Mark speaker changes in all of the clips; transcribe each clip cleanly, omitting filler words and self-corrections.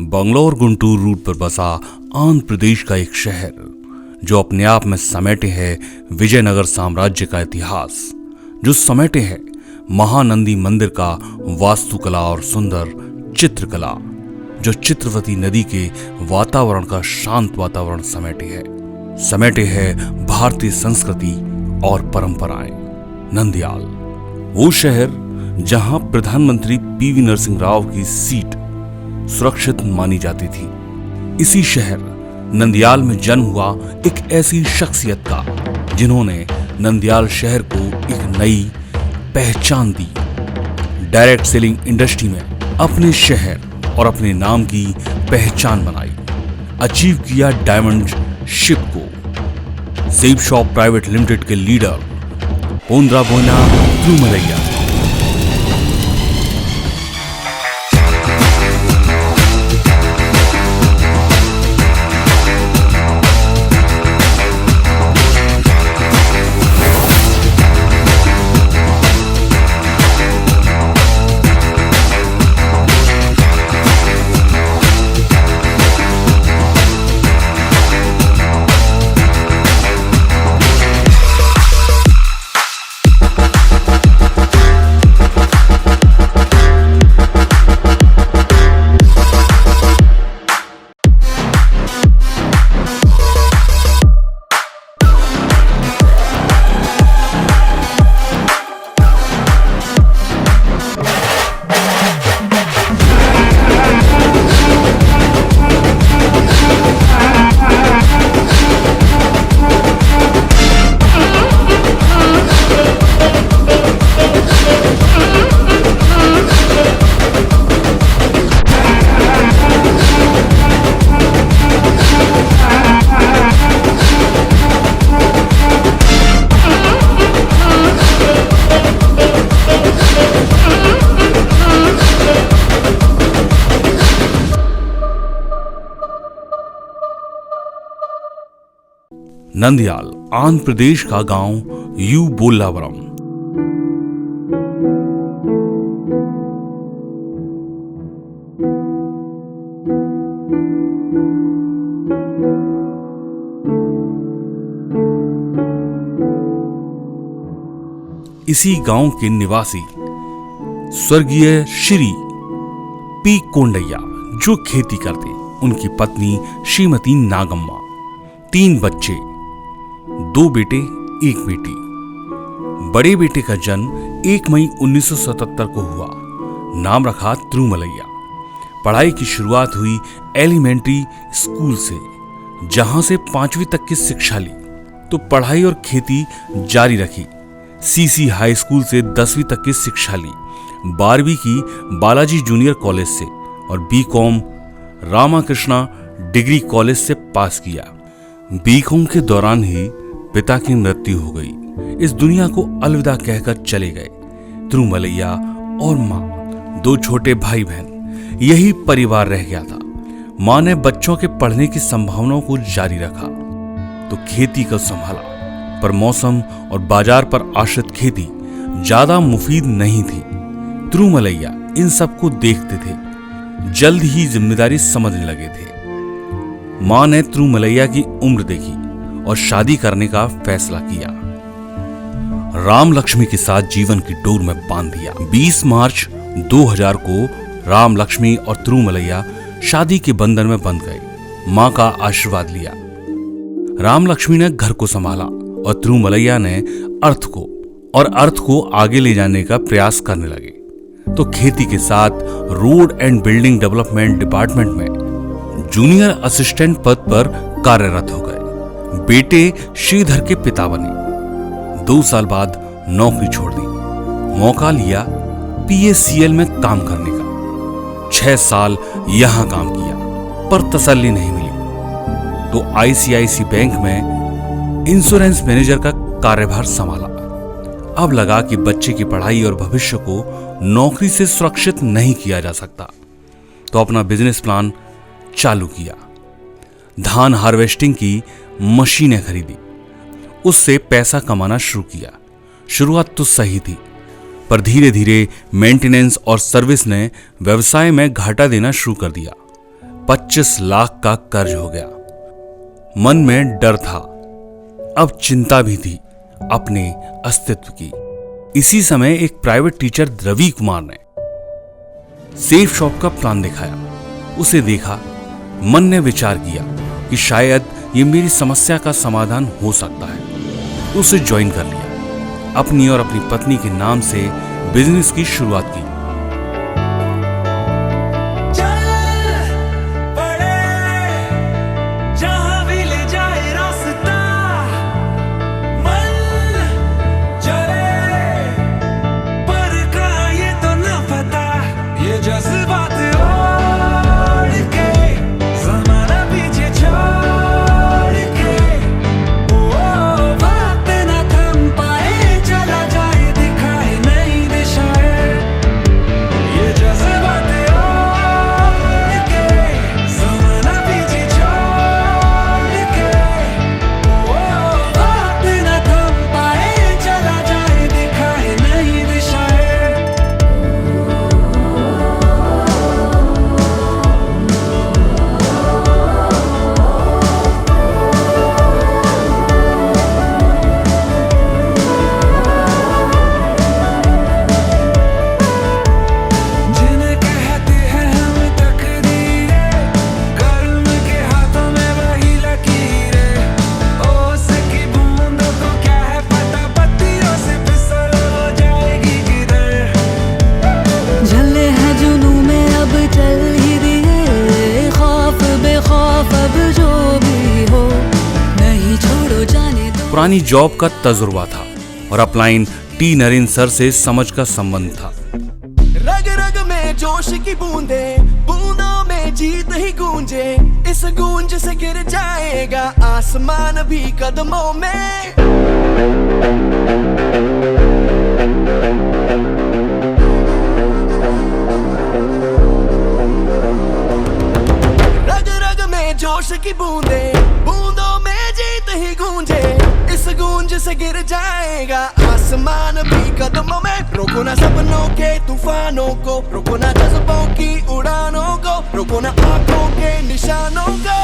Speaker 1: Bangalore Guntur root पर बसा आंध्र प्रदेश का एक शहर जो अपने आप में समेटे है विजयनगर साम्राज्य का इतिहास, जो समेटे है महानंदी मंदिर का वास्तुकला और सुंदर चित्रकला, जो चित्रवती नदी के वातावरण का शांत वातावरण समेटे है भारतीय संस्कृति और परंपराएं। नंदयाल, वो शहर जहां प्रधानमंत्री पीवी नरसिंह राव की सीट सुरक्षित मानी जाती थी। इसी शहर नंदयाल में जन्म हुआ एक ऐसी शख्सियत का जिन्होंने नंदयाल शहर को एक नई पहचान दी। डायरेक्ट सेलिंग इंडस्ट्री में अपने शहर और अपने नाम की पहचान बनाई, अचीव किया डायमंड शिप को। सेब शॉप प्राइवेट लिमिटेड के लीडर पोंद्रा बोना तिरुमलैया। नंदयाल आंध्र प्रदेश का गांव यू बोल्लावरम। इसी गांव के निवासी स्वर्गीय श्री पी कोंडैया जो खेती करते, उनकी पत्नी श्रीमती नागम्मा, 3 बच्चे, 2 बेटे 1 बेटी। बड़े बेटे का जन्म 1 मई 1977 को हुआ। नाम रखा तिरुमलैया। पढ़ाई की शुरुआत हुई एलिमेंट्री स्कूल से, जहां से 5वीं तक की शिक्षा ली, तो पढ़ाई और खेती जारी रखी। सीसी हाई स्कूल से 10वीं तक की शिक्षा ली। 12वीं की बालाजी जूनियर कॉलेज से और बीकॉम रामाकृष्णा डिग्री कॉलेज से पास किया। बीकॉम के दौरान ही पिता की मृत्यु हो गई। इस दुनिया को अलविदा कहकर चले गए। तिरुमलैया और माँ, 2 छोटे भाई बहन, यही परिवार रह गया था। माँ ने बच्चों के पढ़ने की संभावनाओं को जारी रखा तो खेती को संभाला, पर मौसम और बाजार पर आश्रित खेती ज्यादा मुफीद नहीं थी। तिरुमलैया इन सबको देखते थे, जल्द ही जिम्मेदारी समझने लगे थे। मां ने तिरुमलैया की उम्र देखी और शादी करने का फैसला किया। राम लक्ष्मी के साथ जीवन की डोर में बांध दिया। 20 मार्च 2000 को राम लक्ष्मी और तिरुमलैया शादी के बंधन में बंध गए। मां का आशीर्वाद लिया। राम लक्ष्मी ने घर को संभाला और तिरुमलैया ने अर्थ को आगे ले जाने का प्रयास करने लगे। तो खेती के साथ road and building development department में जूनियर असिस्टेंट पद पर कार्यरत हो गए। बेटे श्रीधर के पिता बने। 2 साल बाद नौकरी छोड़ दी। मौका लिया पीएससीएल में काम करने का। 6 साल यहां काम किया, पर तसल्ली नहीं मिली, तो आईसीआईसी बैंक में इंश्योरेंस मैनेजर का कार्यभार संभाला। अब लगा कि बच्चे की पढ़ाई और भविष्य को नौकरी से सुरक्षित नहीं किया जा सकता, तो अपना बिजनेस प्लान चालू किया। धान हार्वेस्टिंग की मशीनें खरीदी, उससे पैसा कमाना शुरू किया। शुरुआत तो सही थी, पर धीरे धीरे मेंटेनेंस और सर्विस ने व्यवसाय में घाटा देना शुरू कर दिया। 25 लाख का कर्ज हो गया। मन में डर था, अब चिंता भी थी अपने अस्तित्व की। इसी समय एक प्राइवेट टीचर रवि कुमार ने सेफ शॉप का प्लान दिखाया। उसे देखा, मन ने विचार किया कि शायद ये मेरी समस्या का समाधान हो सकता है। उसे ज्वाइन कर लिया। अपनी और अपनी पत्नी के नाम से बिजनेस की शुरुआत की। पुरानी जॉब का तजुर्बा था और अपलाइन टी नरेन सर से समझ का संबंध था।
Speaker 2: रग रग में जोश की बूंदे, बूंदों में जीत ही गूंजे, इस गूंज से गिर जाएगा आसमान भी कदमों में। रग रग में जोश की बूंदे, बूंदों में जीत ही गूंजे, इस गूंज से गिर जाएगा आसमान भी कदमों में। रोको ना सपनों के तूफानों को, रोको ना जज्बों की उड़ानों को, रोको ना आंखों के निशानों को।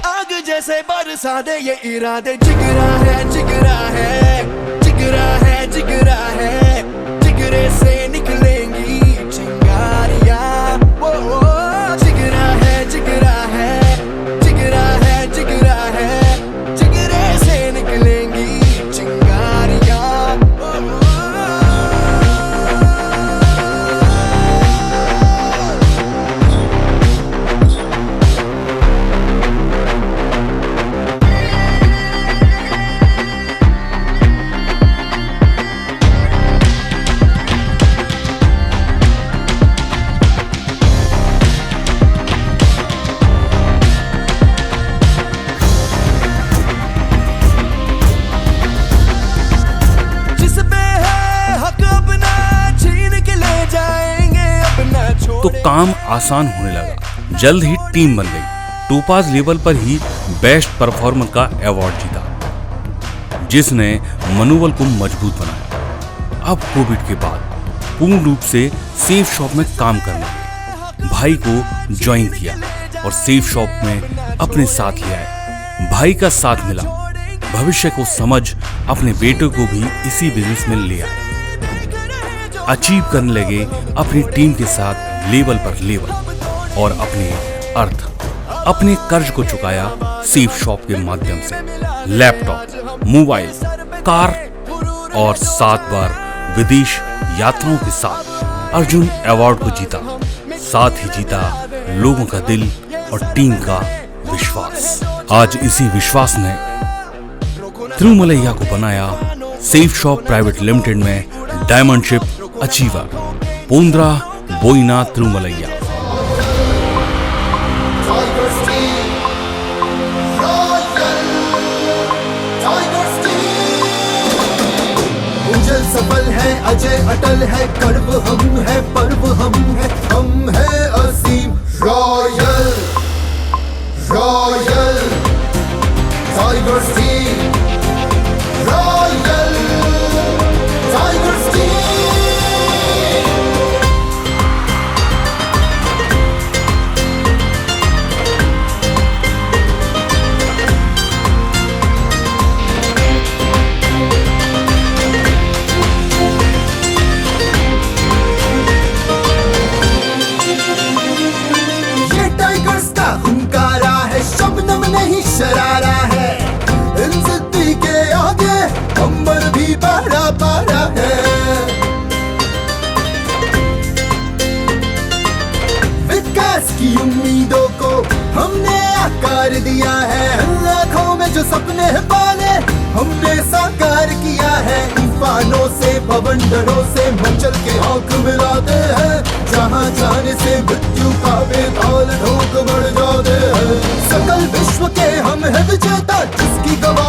Speaker 2: आग जैसे बरसा दे ये इरादे, जिगरा है जिगरा है, जिगरा है जिगरा है, जिगरे से निकलेंगी चिंगारियां। जिगरा है जिगरा है, जिगरा है जिगरा है, जिगरे से निकलेंगी चिंगारियां।
Speaker 1: तो काम आसान होने लगा। जल्द ही टीम बन गई। टोपाज लेवल पर ही बेस्ट परफॉर्मर का अवार्ड जीता, जिसने मनोबल को मजबूत बनाया। अब कोविड के बाद पूर्ण रूप से सेफ शॉप में काम करने लगे। भाई को ज्वाइन किया और सेफ शॉप में अपने साथ ले आए। भाई का साथ मिला, भविष्य को समझ अपने बेटे को भी इसी बिजनेस में ले आए। अचीव करने लगे अपनी टीम के साथ लेवल पर लेवल, और अपने अर्थ, अपने कर्ज को चुकाया सेफ शॉप के माध्यम से। लैपटॉप, मोबाइल, कार और 7 बार विदेश यात्राओं के साथ अर्जुन अवार्ड को जीता। साथ ही जीता लोगों का दिल और टीम का विश्वास। आज इसी विश्वास ने तिरुमलैया को बनाया सेफ शॉप प्राइवेट लिमिटेड में डायमंडशिप अचीवर, पोंद्रा बोइना तिरुमलैया।
Speaker 3: सफल है, अजय अटल है, कर्व हम है, पर्व हम है असीम। Royal royal tigers team, royal tigers team. सपने पाले हमने साकार किया है, तूफानों से बवंडरों से मचल के आंख मिलाते हैं, जहां जाने से मृत्यु का बेताल ढोक बढ़ जाते हैं। सकल विश्व के हम है विजेता, जिसकी गवाह